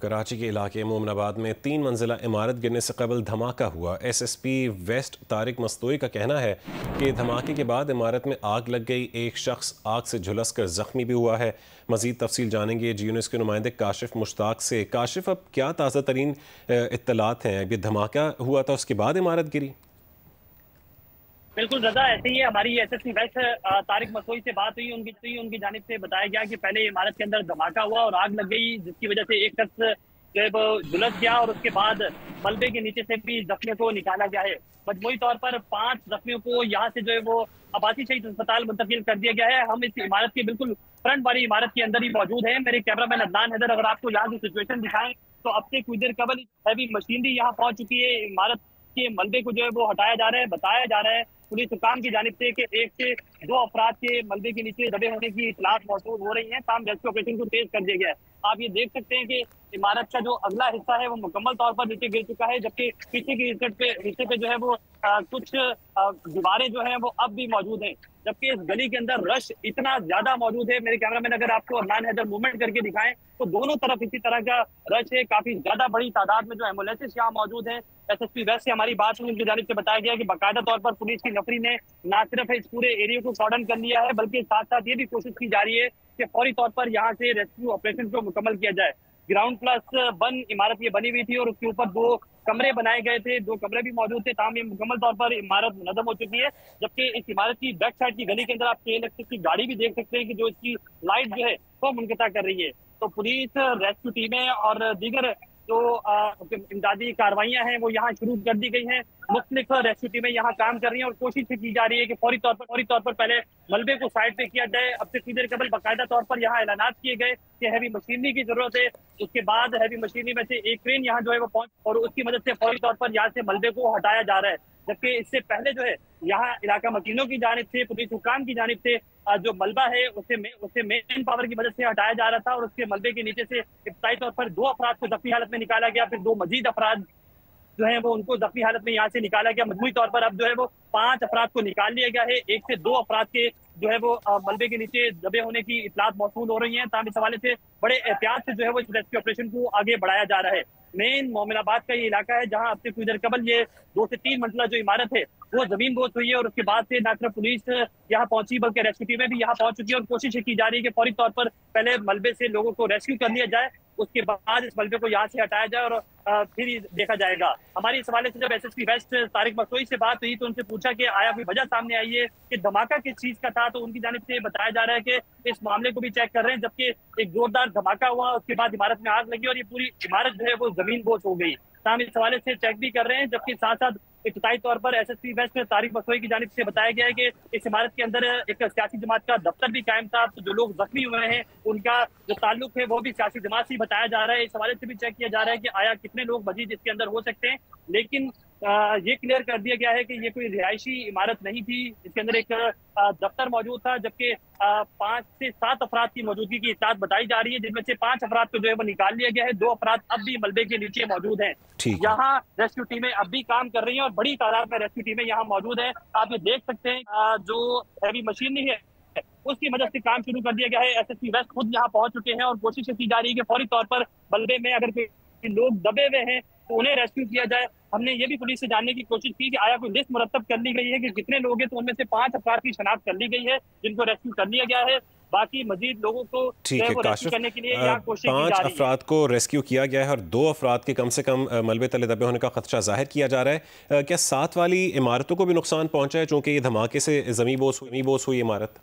कराची के इलाके मोमनाबाद में 3 मंजिला इमारत गिरने से कबल धमाका हुआ। SSP वेस्ट तारिक मस्तूरी का कहना है कि धमाके के बाद इमारत में आग लग गई। एक शख्स आग से झुलस कर जख्मी भी हुआ है। मजीद तफसील जानेंगे जी न्यूज़ के नुमाइंदे काशिफ मुश्ताक से। काशिफ, अब क्या ताज़ा तरीन इत्तलात हैं? ये धमाका हुआ था, उसके बाद इमारत गिरी? बिल्कुल रजा, ऐसे ही हमारी SSP वेस्ट तारिक मसोई से बात हुई। उनकी जानिब से बताया गया कि पहले इमारत के अंदर धमाका हुआ और आग लग गई, जिसकी वजह से एक शख्स जो है वो झुलस गया और उसके बाद मलबे के नीचे से भी जख्मियों को निकाला गया है। मजमूई तौर पर 5 जख्मियों को यहाँ से जो है वो आबादी शहीद अस्पताल मुंतकिल कर दिया गया है। हम इस इमारत के बिल्कुल फ्रंट वाली इमारत के अंदर ही मौजूद है। मेरे कैमरामैन अदनान हैदर अगर आपको यहाँ की सिचुएशन दिखाएं तो अब से कुछ देर कबल हैवी मशीनरी यहाँ पहुंच चुकी है। इमारत के मलबे को जो है वो हटाया जा रहा है। बताया जा रहा है पुलिस हुकाम की जानिब से कि 1 से 2 अफराद के मलबे के नीचे दबे होने की इतलात मौजूद हो रही है। ताम रेस्क्यू ऑपरेशन को तेज कर दिया गया है। आप ये देख सकते हैं कि इमारत का जो अगला हिस्सा है वो मुकम्मल तौर पर नीचे गिर चुका है, जबकि पीछे की हिस्से पे जो है वो कुछ दीवारें जो है वो अब भी मौजूद हैं। जबकि इस गली के अंदर रश इतना ज्यादा मौजूद है। मेरे कैमरामैन अगर आपको अदनान हैदर मूवमेंट करके दिखाएं तो दोनों तरफ इसी तरह का रश है। काफी ज्यादा बड़ी तादाद में जो एम्बुलेंसेस यहाँ मौजूद है। SSP वेस्ट से हमारी बात हुई, उनकी जानिब से बताया गया कि बाकायदा तौर पर पुलिस की नफरी ने न सिर्फ इस पूरे एरिया को कॉर्डन कर लिया है, बल्कि साथ साथ ये भी कोशिश की जा रही है कि फौरी तौर पर यहाँ से रेस्क्यू ऑपरेशन को मुकम्मल किया जाए। ग्राउंड +1 इमारत ये बनी हुई थी और उसके ऊपर 2 कमरे बनाए गए थे, 2 कमरे भी मौजूद थे। ताम ये मुकम्मल तौर पर इमारत नज़म हो चुकी है। जबकि इस इमारत की बैक साइड की गली के अंदर आप KLX की गाड़ी भी देख सकते हैं कि जो इसकी लाइट जो है वो मुनक़ता कर रही है। तो पुलिस, रेस्क्यू टीमें और दीगर जो इमदादी कार्रवाइयां हैं वो यहाँ शुरू कर दी गई हैं। मुख्तलिफ रेस्क्यू टीमें यहाँ काम कर रही हैं और कोशिश की जा रही है कि फौरी तौर पर पहले मलबे को साइड पे किया जाए। अब से कुछ देर कबल बाकायदा तौर पर यहाँ ऐलानात किए गए कि हैवी मशीनरी की जरूरत है। उसके बाद हैवी मशीनरी में से एक क्रेन यहाँ जो है वो पहुंच और उसकी मदद से फौरी तौर पर यहाँ से मलबे को हटाया जा रहा है। जबकि इससे पहले जो है यहाँ इलाका मकीनों की जानिब से, पुलिस हुकाम की जानिब से जो मलबा है उसे मेन पावर की मदद से हटाया जा रहा था और उसके मलबे के नीचे से इब्तदाई तौर पर 2 अफराद को जख्मी हालत में निकाला गया। फिर 2 मजीद अफराद जो है वो उनको जख्मी हालत में यहाँ से निकाला गया। मजमूई तौर पर अब जो है वो 5 अफराद को निकाल लिया गया है। 1 से 2 अफराद के जो है वो मलबे के नीचे दबे होने की इतलात मौसूल हो रही है। ताम इस हवाले से बड़े एहतियात से जो है वो इस रेस्क्यू ऑपरेशन को आगे बढ़ाया जा रहा है। मेन मोमिनाबाद का ये इलाका है जहाँ अब से कुछ देर कबल ये 2 से 3 मंजिला जो इमारत है वो जमीन बोझ हुई है और उसके बाद से न सिर्फ पुलिस यहाँ पहुंची बल्कि रेस्क्यू टीमें भी यहाँ पहुंच चुकी है और कोशिश की जा रही है कि फौरी तौर पर पहले मलबे से लोगों को रेस्क्यू कर लिया जाए, उसके बाद इस मलबे को यहाँ से हटाया जाए और फिर देखा जाएगा। हमारी इस हवाले से जब SSP वेस्ट तारिक मसोई से बात हुई तो उनसे पूछा कि आया कोई वजह सामने आई है कि धमाका किस चीज का था, तो उनकी जानिब से बताया जा रहा है कि इस मामले को भी चेक कर रहे हैं। जबकि एक जोरदार धमाका हुआ, उसके बाद इमारत में आग लगी और ये पूरी इमारत जो है वो जमीन बोझ हो गई। हम इस हवाले से चेक भी कर रहे हैं। जबकि साथ साथ इब्तिदाई तौर पर SSP वेस्ट में तारिक मसोई की जानिब से बताया गया है कि इस इमारत के अंदर एक सियासी जमात का दफ्तर भी कायम था। तो जो लोग जख्मी हुए हैं उनका जो ताल्लुक है वो भी सियासी जमात से बताया जा रहा है। इस हवाले से भी चेक किया जा रहा है कि आया कितने लोग मजीद इसके अंदर हो सकते हैं। लेकिन ये क्लियर कर दिया गया है कि ये कोई रिहायशी इमारत नहीं थी। इसके अंदर एक दफ्तर मौजूद था। जबकि 5 से 7 अफराद की मौजूदगी की इत्तलात बताई जा रही है, जिनमें से 5 अफराद को जो है वो निकाल लिया गया है। 2 अफराद अब भी मलबे के नीचे मौजूद हैं। यहाँ रेस्क्यू टीमें अब भी काम कर रही हैं और बड़ी तादाद में रेस्क्यू टीमें यहाँ मौजूद है। आप ये देख सकते हैं जो हैवी मशीनरी है उसकी मदद से काम शुरू कर दिया गया है। SSP वेस्ट खुद यहाँ पहुंच चुके हैं और कोशिश की जा रही है कि फौरी तौर पर मलबे में अगर कोई लोग दबे हुए हैं तो उन्हें रेस्क्यू किया जाए। हमने ये भी पुलिस से जानने की कोशिश की कि आया कोई लिस्ट मुरतब कर ली गई है कि कितने लोग हैं, तो उनमें से 5 अफराद की शनाख्त कर ली गई है जिनको रेस्क्यू कर लिया गया है। बाकी मजीद लोगों को रेस्क्यू करने के लिए यहाँ कोशिश की जा रही है। 5 अफराद को रेस्क्यू किया गया है और 2 अफराद के कम से कम मलबे तले दबे होने का खदशा जाहिर किया जा रहा है। क्या साथ वाली इमारतों को भी नुकसान पहुंचा है चूंकि ये धमाके से जमीन बोझ हुई इमारत?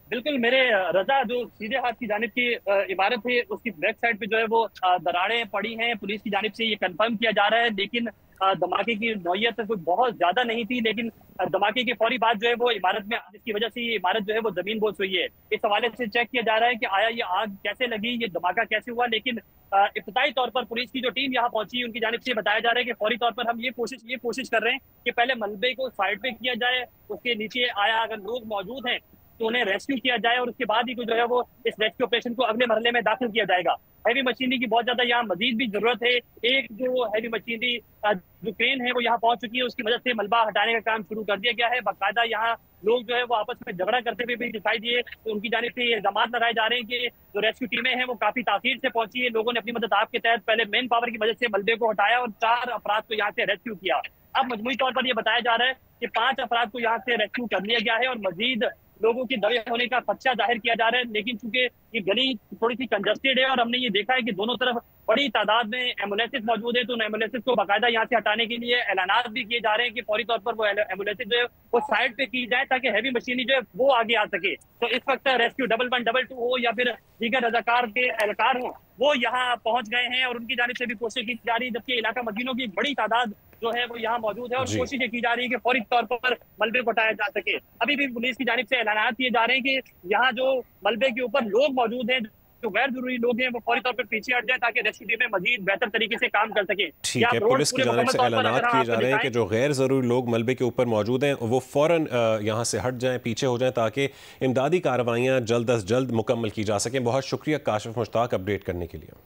बिल्कुल मेरे रजा, जो सीधे हाथ की जानिब की इमारत है उसकी बैक साइड पे जो है वो दरारें पड़ी हैं। पुलिस की जानिब से ये कंफर्म किया जा रहा है। लेकिन धमाके की नौयत कोई बहुत ज्यादा नहीं थी। लेकिन धमाके के फौरी बाद जो है वो इमारत में, जिसकी वजह से ये इमारत जो है वो जमीन बोझ हुई है। इस हवाले से चेक किया जा रहा है कि आया ये आग कैसे लगी, ये धमाका कैसे हुआ। लेकिन इब्तिदाई तौर पर पुलिस की जो टीम यहाँ पहुंची उनकी जानिब से बताया जा रहा है कि फौरी तौर पर हम ये कोशिश कर रहे हैं कि पहले मलबे को साइड पे किया जाए, उसके नीचे आया अगर लोग मौजूद हैं तो उन्हें रेस्क्यू किया जाए और उसके बाद ही जो है वो इस रेस्क्यू ऑपरेशन को अगले मरहले में दाखिल किया जाएगा। हैवी मशीनरी की बहुत ज्यादा यहाँ मजीद भी जरूरत है। एक जो हैवी मशीनरी जो क्रेन है वो यहाँ पहुंच चुकी है, उसकी मदद से मलबा हटाने का काम शुरू कर दिया गया है। बाकायदा यहाँ लोग जो है वो आपस में झगड़ा करते हुए भी दिखाई दिए, तो उनकी जानिब से ये इल्जाम लगाए जा रहे हैं कि जो रेस्क्यू टीमें हैं वो काफी ताखीर से पहुंची है। लोगों ने अपनी मदद आपके तहत पहले मेन पावर की मदद से मलबे को हटाया और 4 अफराद को यहाँ से रेस्क्यू किया। अब मजमूई तौर पर यह बताया जा रहा है कि 5 अफराद को यहाँ से रेस्क्यू कर लिया गया है और मजीद लोगों की दबे होने का खदशा जाहिर किया जा रहा है। लेकिन चूंकि ये गली थोड़ी सी कंजस्टेड है और हमने ये देखा है कि दोनों तरफ बड़ी तादाद में एम्बुलेंसेज मौजूद है, तो उन एम्बुलेंसेज को बाकायदा यहाँ से हटाने के लिए ऐलानात भी किए जा रहे हैं कि फौरी तौर पर वो एम्बुलेंसेज जो है वो साइड पे की जाए ताकि हैवी मशीनरी जो है वो आगे आ सके। तो इस वक्त रेस्क्यू 112 हो या फिर दीगर रजाकार के एहलकार हो, वो यहाँ पहुंच गए हैं और उनकी जानिब से भी कोशिश की जा रही है, जबकि इलाका मदीनों की एक बड़ी तादाद जो है वो यहाँ मौजूद है और कोशिशें की जा रही है कि फौरी तौर पर मलबे को हटाया जा सके। अभी भी पुलिस की जानिब से ऐलानात किए जा रहे हैं कि यहाँ जो मलबे के ऊपर लोग मौजूद हैं, जो गैर जरूरी लोग हैं, वो फौरी तौर पर पीछे हट जाए ताकि रेस्क्यू टीमें मजीद बेहतर तरीके से काम कर सके। ठीक है, पुलिस की जानिब से ऐलानात किए जा रहे हैं कि जो गैर जरूरी लोग मलबे के ऊपर मौजूद हैं वो फौरन यहाँ से हट जाएं, पीछे हो जाएं, ताकि इमदादी कार्रवाइयाँ जल्द अज जल्द मुकम्मल की जा सकें। बहुत शुक्रिया काशिफ मुश्ताक अपडेट करने के लिए।